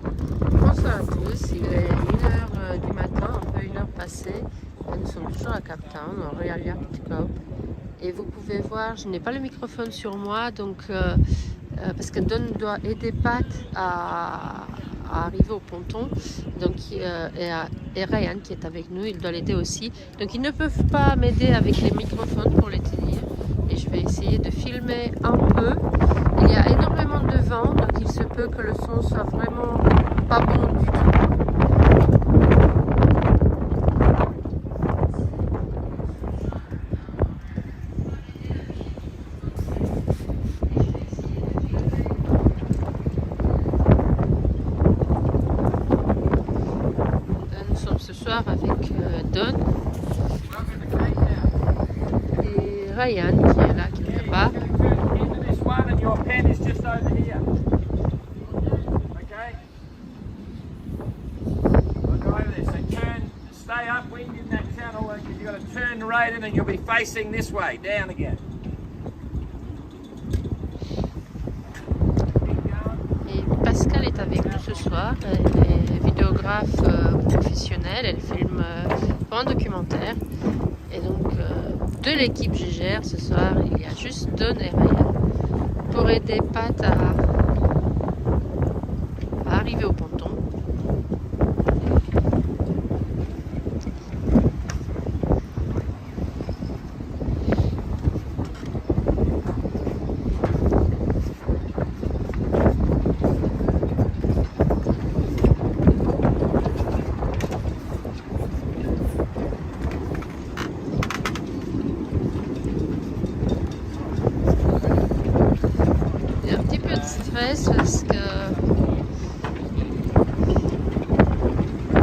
Bonsoir à tous, il est 1h du matin, un peu 1h passée. Nous sommes toujours à Cape Town, en Royal Yacht Club. Et vous pouvez voir, je n'ai pas le microphone sur moi, donc parce que Don doit aider Pat à arriver au ponton, donc, et Ryan qui est avec nous, il doit l'aider aussi. Donc ils ne peuvent pas m'aider avec les microphones pour les tenir. Et je vais essayer de filmer un peu. Il y a énormément de vent, donc il se peut que le son soit vraiment pas bon du tout. Nous sommes ce soir avec Don et Ryan qui est là quelque part. And your pen is just over here. Okay? Look over there. So turn, stay upwind in that channel, and you've got to turn right in and you'll be facing this way, down again. Et Pascal est avec nous ce soir, elle est vidéographe professionnelle, elle filme pour un documentaire. Et donc de l'équipe GGR ce soir, il y a juste Don et Ryan pour aider Pat à arriver au ponton.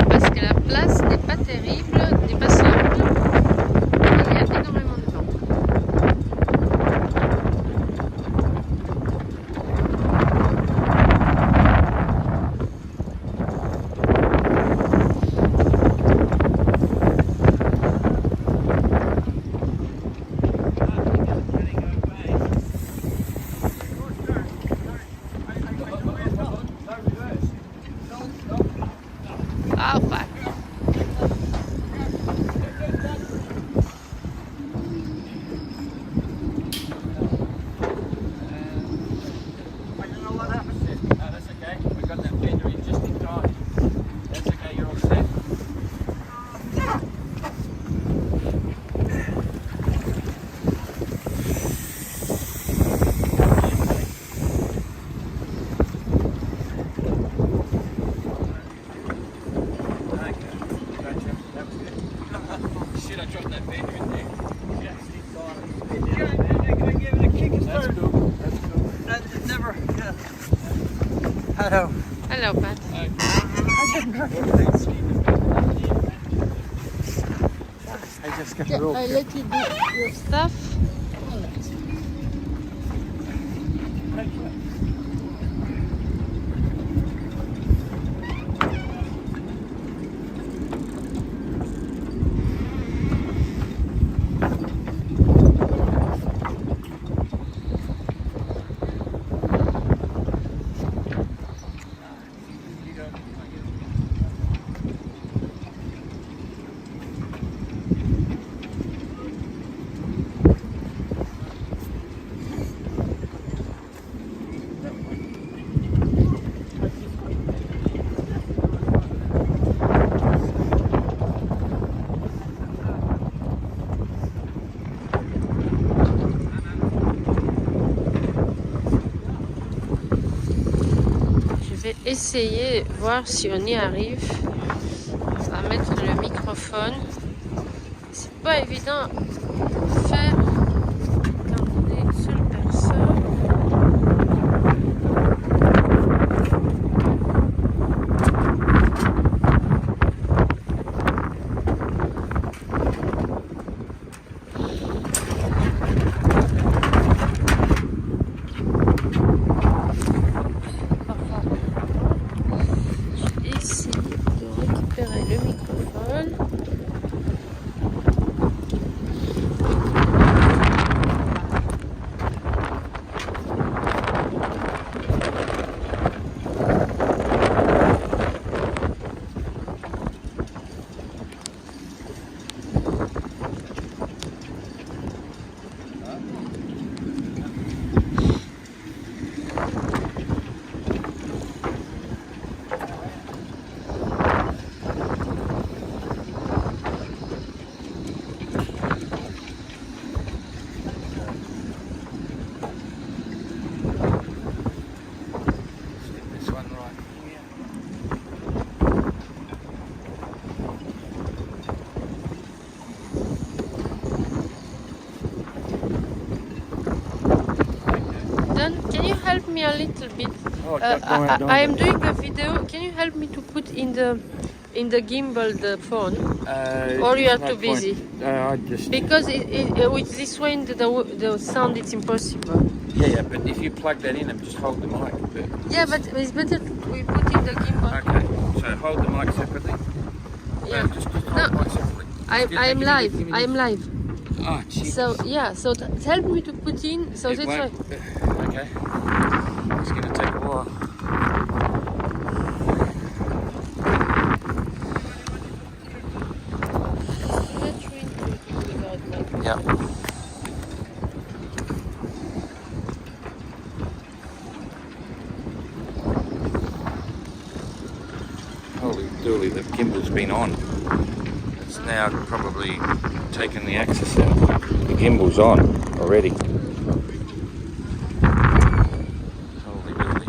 Parce que la place n'est pas terrible, n'est pas simple, il y a énormément de vent. Ah, fuck. Hello. Hello, Pat. I just got Yeah, rope. I let you do your stuff. Essayer, voir si on y arrive. On va mettre le microphone. C'est pas évident de faire quand on est une seule personne. Le microphone. Alan, can you help me a little bit? Oh, I am doing a video. Can you help me to put in the gimbal the phone? Or you are too busy? I just... Because with this way the sound it's impossible. Yeah, but if you plug that in and just hold the mic. Yeah, but it's better we put in the gimbal. Okay, so hold the mic separately. Yeah. Just hold the mic separately. I am live. I am live. Oh, jeez. So yeah, so help me to put in. So that's why. Okay. It's going to take a while. Yeah. Holy dooly, the gimbal's been on. It's now probably taken the axis out. The gimbal's on already. Holy dooly.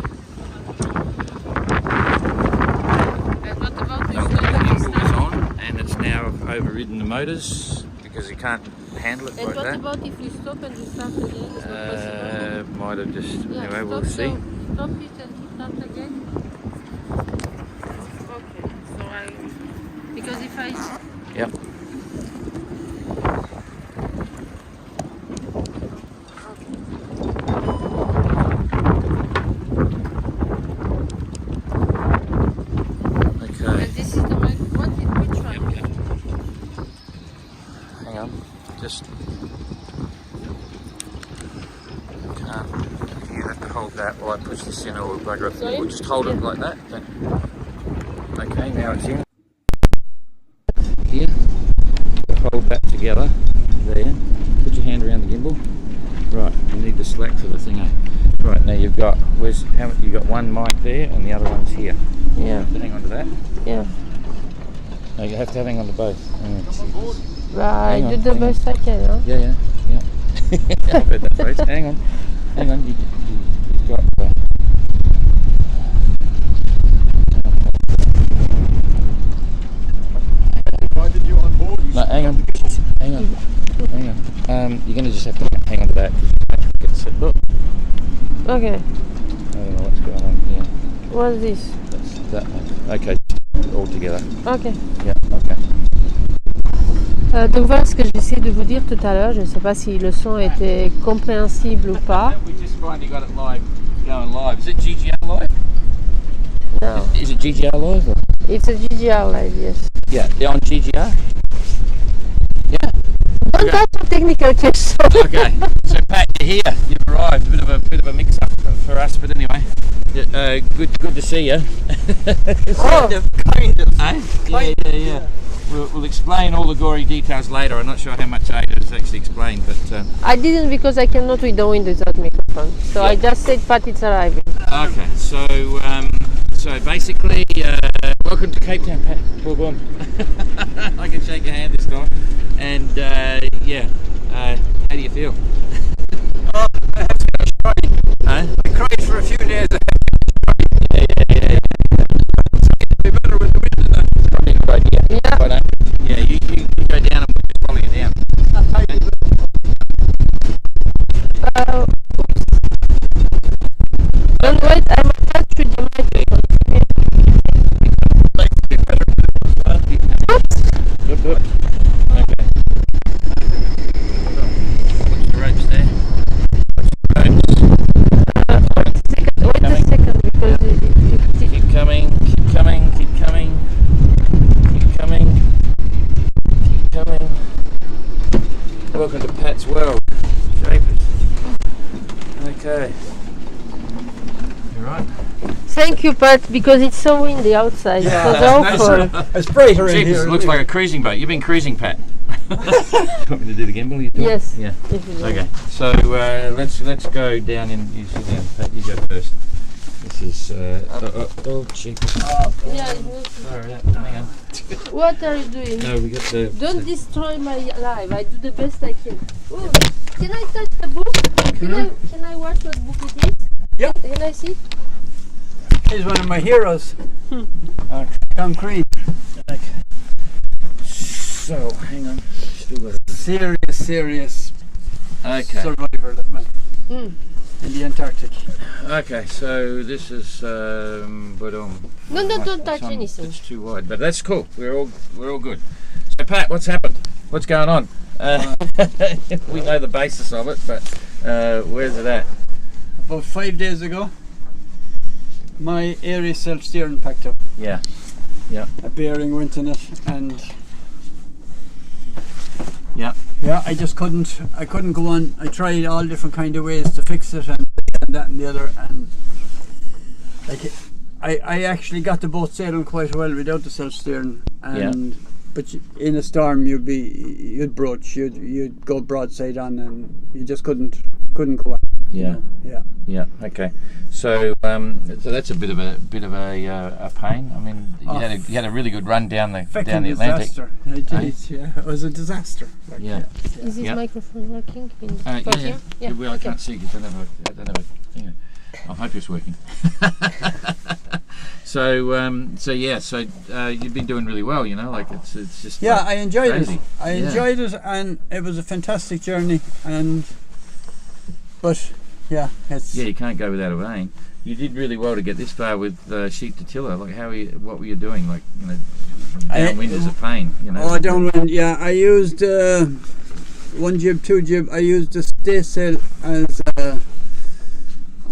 And what about No, the gimbal's on and it's now overridden the motors because you can't handle it and like what that. about if you stop and you start again? It's not possible. Might have just... Yeah, anyway, we'll stop, see. So stop it and start again. Okay, so because if I... Yep. Okay. And this is the mic. Which one? Yep. Hang on. Just... you have to hold that while I push this in or we'll bugger up. Sorry? We'll just hold it like that. Okay, now it's in. Here. Hold that together. There. Put your hand around the gimbal. Right, you need the slack for the thing. Right, now you've got, you've got one mic there and the other one's here. Yeah. You have to hang on to that. Yeah. No, you have to hang on to both. I do the best I can, huh? Yeah. I've heard that phrase. Hang on. You've got... Why did you onboard? No, hang on. You're going to just have to hang on to that. Look. Okay. I don't know what's going on here. What's this? That's that one. Okay, all together. Ok. Yeah, okay. Donc voilà ce que j'essaie de vous dire tout à l'heure. Je ne sais pas si le son était compréhensible ou pas. We just finally got it live, going live. Is it GGR live? No. Is it GGR live? Or? It's a GGR live, yes. Yeah, they're on GGR? Yeah. Don't ask for technical questions. Okay, so Pat, you're here. You've arrived. A bit of a mix-up for us, but anyway, good to see you. Oh. Kind of. Eh? Yeah. We'll explain all the gory details later. I'm not sure how much Ada has actually explained, but... I didn't because I cannot read the windows without microphone. So Yeah. I just said, Pat, it's arriving. Okay, so basically, welcome to Cape Town, Pat. Boom, boom. I can shake your hand this time. And how do you feel? I have to go straight. Huh? I cried for a few days. Yeah. It'd be better with the wind in that. Probably a good idea. Yeah. Why don't you? Yeah, you go down and we'll just follow you down. Don't wait, I'm attached with the microphone. Good. Okay. Watch the ropes there. Wait a second, because Keep coming. Welcome to Pat's World. Shapers. Okay. You right? thank you, Pat, because it's so windy outside. It was awful. It's brighter in Jeepers, here. looks like a cruising boat. You've been cruising, Pat. Want me to do the gimbal? You do it? Yes. Yeah. If you want. Okay. So let's go down in. You sit down, Pat. You go first. This is jeepers. Yeah, it was- Sorry, hang on. what are you doing? No, we got the. Don't destroy my life. I do the best I can. Ooh, can I touch the book? Can I watch what book it is? Yeah. Can I see? He's one of my heroes. Concrete. Okay. So hang on. Still got it. Serious Okay. survivor, that man. in the Antarctic. Okay, so this is but No, don't touch some- anything. It's too wide, but that's cool. We're all good. So Pat, what's happened? What's going on? We know the basis of it, but where's it at? About 5 days ago, my area self-steering packed up. Yeah. A bearing went in it, and Yeah. I just couldn't. I couldn't go on. I tried all different kind of ways to fix it, and that and the other, and like I actually got the boat sailing quite well without the self-steering, and but in a storm you'd broach, you'd go broadside on, and you just couldn't go on. Yeah. You know? Yeah. Okay. So so that's a bit of a pain. I mean, you had a really good run down the Atlantic. Disaster. I did. Yeah, it was a disaster. Like, Yeah. Is this microphone working? Yeah. Well, I okay. can't see because I don't have a thing. I hope it's working. So you've been doing really well. You know, like it's just. Yeah, like, I enjoyed crazy. it. I enjoyed it, and it was a fantastic journey. But it's Yeah, you can't go without a vein. You did really well to get this far with sheet to tiller. Like, what were you doing? Like, you know, downwind is a pain. You know. Oh, downwind. Yeah, I used one jib, two jib. I used the staysail as I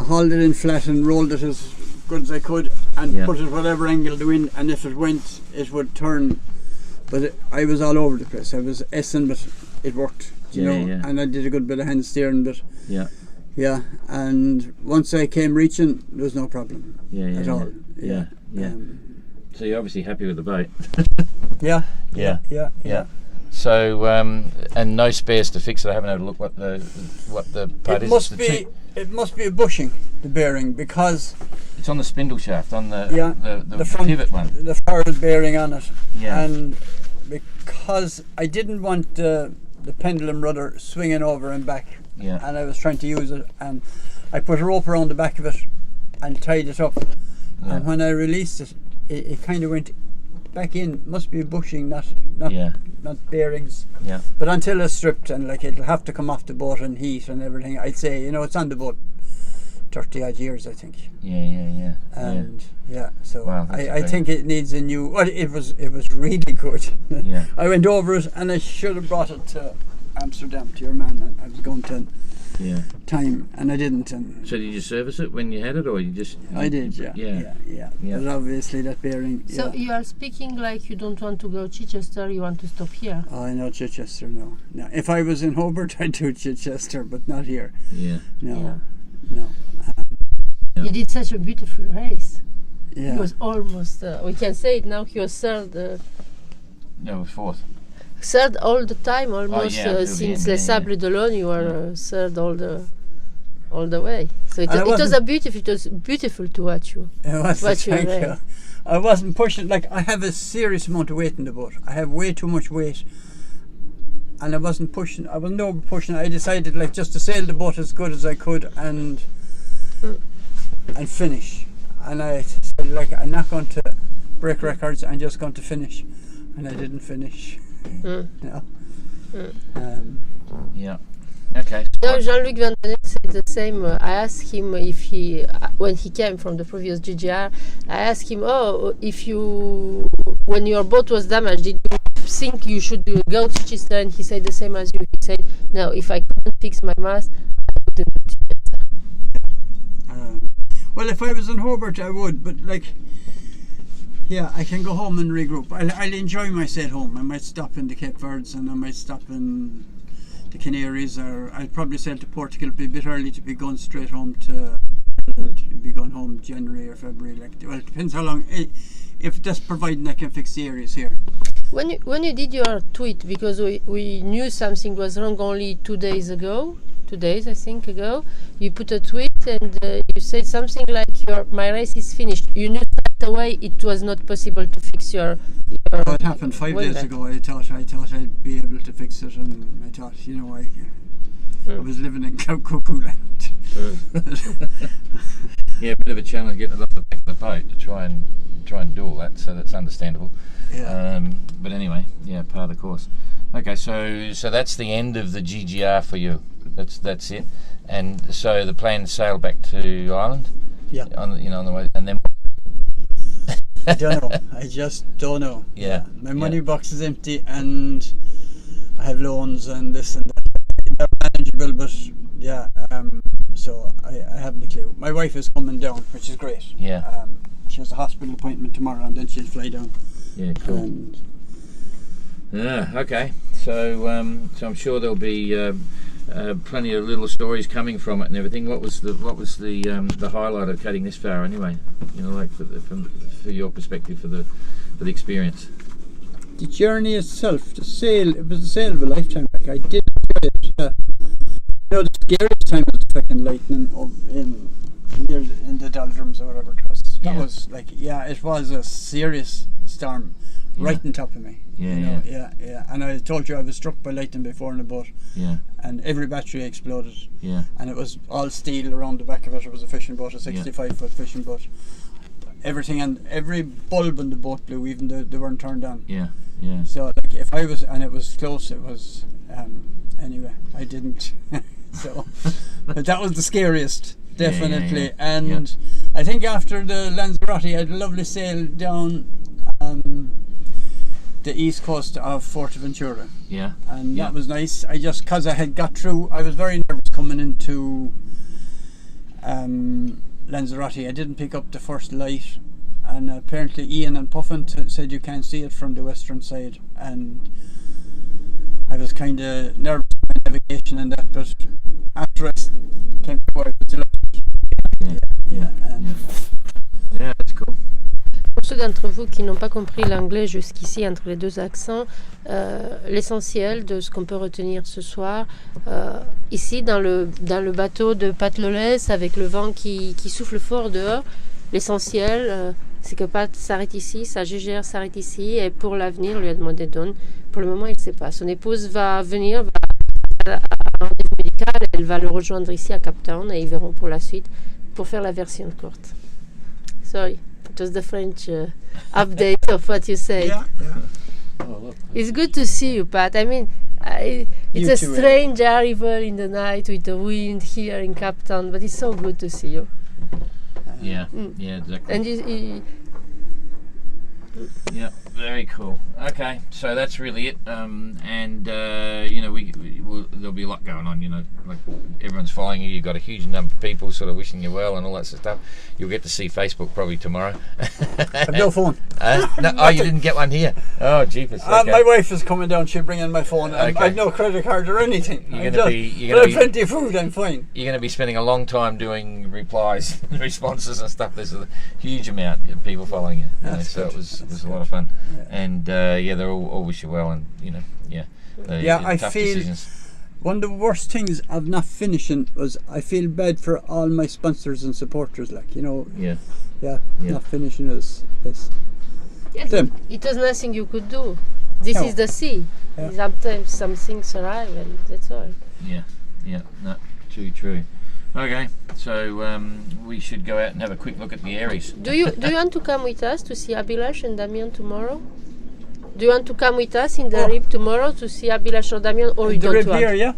hauled it in flat and rolled it as good as I could, and put it whatever angle the wind. And if it went, it would turn. But I was all over the place. I was essing, but it worked. You know, and I did a good bit of hand steering, but yeah, and once I came reaching, there was no problem at all. Yeah. So you're obviously happy with the boat. Yeah. So and no spares to fix it. I haven't had a look what the part is. It must be a bushing, the bearing, because it's on the spindle shaft, on the front pivot one. The forward bearing on it. Yeah. And because I didn't want the pendulum rudder swinging over and back, and I was trying to use it, and I put a rope around the back of it and tied it up, and when I released it, it kind of went back in. Must be a bushing, not bearings. Yeah. But until it's stripped, and like it'll have to come off the boat and heat and everything, I'd say, you know, it's on the boat 30 odd years, I think. Yeah. And so wow, I think it needs a new. Well, it was really good. Yeah. I went over it, and I should have brought it to Amsterdam to your man. And I was going to time, and I didn't. And so did you service it when you had it, or you just? I did. Yeah. But obviously that bearing. So you are speaking like you don't want to go Chichester. You want to stop here. Oh, no, Chichester. No. If I was in Hobart, I'd do Chichester, but not here. Yeah. No. You did such a beautiful race. Yeah. He was almost, we can say it now, he was third. No, fourth. Third all the time, almost since Les Sables d'Olonne, you were third all the way. So it was beautiful to watch you. It was, thank race. you. I wasn't pushing, like I have a serious amount of weight in the boat. I have way too much weight. And I wasn't pushing, I wasn't over pushing. I decided like just to sail the boat as good as I could and finish. And I said like I'm not going to break records, I'm just going to finish. And I didn't finish. No. Yeah. Okay. No, Jean-Luc Van Den said the same. I asked him if he, when he came from the previous GGR, I asked him, when your boat was damaged, did you think you should go to Chichester? And he said the same as you. He said, no, if I couldn't fix my mast, I wouldn't go to Chichester. Well, if I was in Hobart, I would, but like, yeah, I can go home and regroup. I'll enjoy my stay at home. I might stop in the Cape Verdes, and I might stop in the Canaries, or I'd probably sail to Portugal. It'd be a bit early to be going straight home to Ireland. Be going home January or February. Like, well, it depends how long. If that's providing I can fix the areas here. When you did your tweet, because we knew something was wrong only 2 days ago. 2 days, I think, ago, you put a tweet and you said something like, my race is finished. You knew right away it was not possible to fix your What happened 5 days ago, I thought I'd be able to fix it, and I thought, you know, I was living in cuckoo land. Yeah, a bit of a challenge getting it off the back of the boat to try and do all that, so that's understandable. Yeah. But anyway, yeah, part of the course. Okay, so that's the end of the GGR for you. That's it. And so the plan to sail back to Ireland. Yeah. On the way, and then. I don't know. I just don't know. Yeah. My money box is empty, and I have loans and this and that. They're manageable, but yeah. So I haven't a clue. My wife is coming down, which is great. Yeah. She has a hospital appointment tomorrow, and then she'll fly down. Yeah. Cool. And okay. So I'm sure there'll be plenty of little stories coming from it and everything. What was the highlight of cutting this far anyway? Like from your perspective for the experience. the journey itself, the sail, it was the sail of a lifetime. Like, I did enjoy it. The scariest time was the fucking lightning in the doldrums or whatever it was. That was like, it was a serious storm right on top of me. Yeah. And I told you I was struck by lightning before in a boat. Yeah. And every battery exploded. Yeah. And it was all steel around the back of it. It was a fishing boat, a 65-foot fishing boat. Everything and every bulb in the boat blew, even they weren't turned on. Yeah. So like if I was, and it was close, it was anyway, I didn't. So but that was the scariest, definitely. And I think after the Lanzarote I had a lovely sail down the east coast of Fuerteventura. And that was nice. I just, because I had got through, I was very nervous coming into Lanzarote. I didn't pick up the first light, and apparently Ian and Puffin said you can't see it from the western side, and I was kind of nervous about navigation and that, but after I came through I was delighted. Yeah, that's cool. Pour ceux d'entre vous qui n'ont pas compris l'anglais jusqu'ici entre les deux accents, l'essentiel de ce qu'on peut retenir ce soir, ici dans le bateau de Pat Lawless avec le vent qui souffle fort dehors, l'essentiel c'est que Pat s'arrête ici, sa GGR s'arrête ici, et pour l'avenir, on lui a demandé Don. Pour le moment, il ne sait pas. Son épouse va venir, va à un rendez-vous médical, elle va le rejoindre ici à Cape Town et ils verront pour la suite, pour faire la version courte. Sorry. Just the French update of what you said. It's good to see you, Pat. I mean, it's a strange arrival in the night with the wind here in Cape Town, but it's so good to see you. Yeah, exactly. And you yeah, very cool. Okay, so that's really it. And there'll be a lot going on. Like everyone's following you. You've got a huge number of people sort of wishing you well and all that sort of stuff. You'll get to see Facebook probably tomorrow. I've no phone. No, you didn't get one here. Oh, jeepers. Okay. My wife is coming down. She'll bring in my phone. Okay. I've no credit card or anything. You're but I've plenty of food. I'm fine. You're going to be spending a long time doing replies, responses, and stuff. There's a huge amount of people following you. So it was a lot of fun. And they're all wish you well, and I tough feel decisions. One of the worst things of not finishing was I feel bad for all my sponsors and supporters, not finishing is yes, them. It was nothing you could do. This is the sea. Sometimes some things arrive and that's all. No, too true. Okay, so we should go out and have a quick look at the Aries. Do you want to come with us to see Abhilash and Damian tomorrow? Do you want to come with us in the rib tomorrow to see Abhilash or Damian, or you don't want? Here,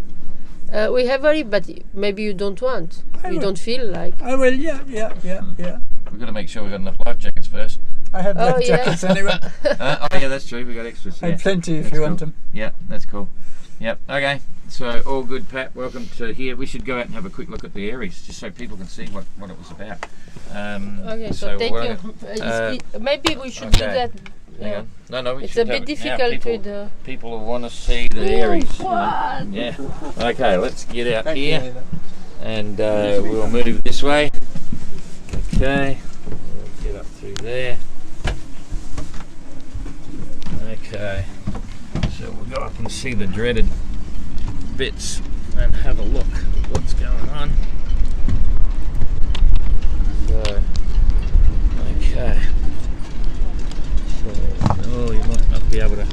we have a rib, but maybe you don't want. You don't feel like. I will, yeah. We've got to make sure we've got enough life jackets first. I have life jackets anyway. That's true. We've got extras. I have plenty if you want them. Yeah, that's cool. Yep. Okay. So all good, Pat. Welcome to here. We should go out and have a quick look at the Aries, just so people can see what it was about. Okay. So thank you. Maybe we should do that. Hang on. No. It's a bit difficult with the people who want to see the Aries. What? Yeah. Okay. Let's get out here, and we'll move this way. Okay. We'll get up through there. Okay. So we'll go up and see the dreaded bits and have a look at what's going on. So, okay. So, you might not be able to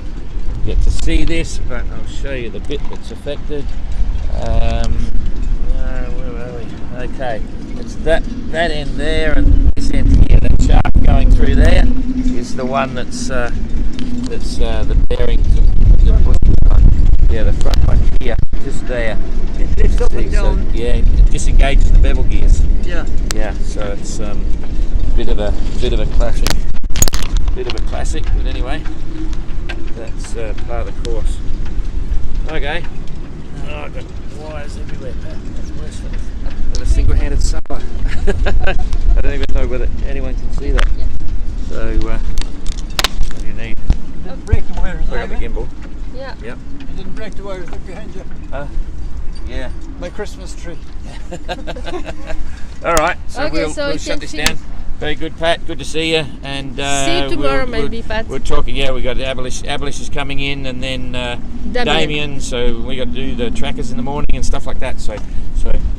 get to see this, but I'll show you the bit that's affected. Where are we? Okay, it's that end there and this end here. That shaft going through there is the one that's the bearing to the bushing on. Yeah, the front one here, just there. It lifts up and See, so, down. yeah, it disengages the bevel gears. Yeah. Yeah, so it's bit of a classic. Bit of a classic, but anyway, that's part of the course. Okay. Oh, I've got wires everywhere, Pat. That's worse than a single-handed supper. I don't even know whether anyone can see that. So, what do you need? You didn't break the wires. Pick up the gimbal. Yeah. Yep. You didn't break the wires. Look behind you. Yeah. My Christmas tree. All right. So Okay, we'll so you shut can this see. down. Very good, Pat. Good to see you. And See you tomorrow, maybe, Pat. We're talking. Yeah, we got Abolish is coming in, and then Damien. So we got to do the trackers in the morning and stuff like that. So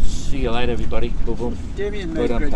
see you later, everybody. Boom, boom. Damien Well made done, great.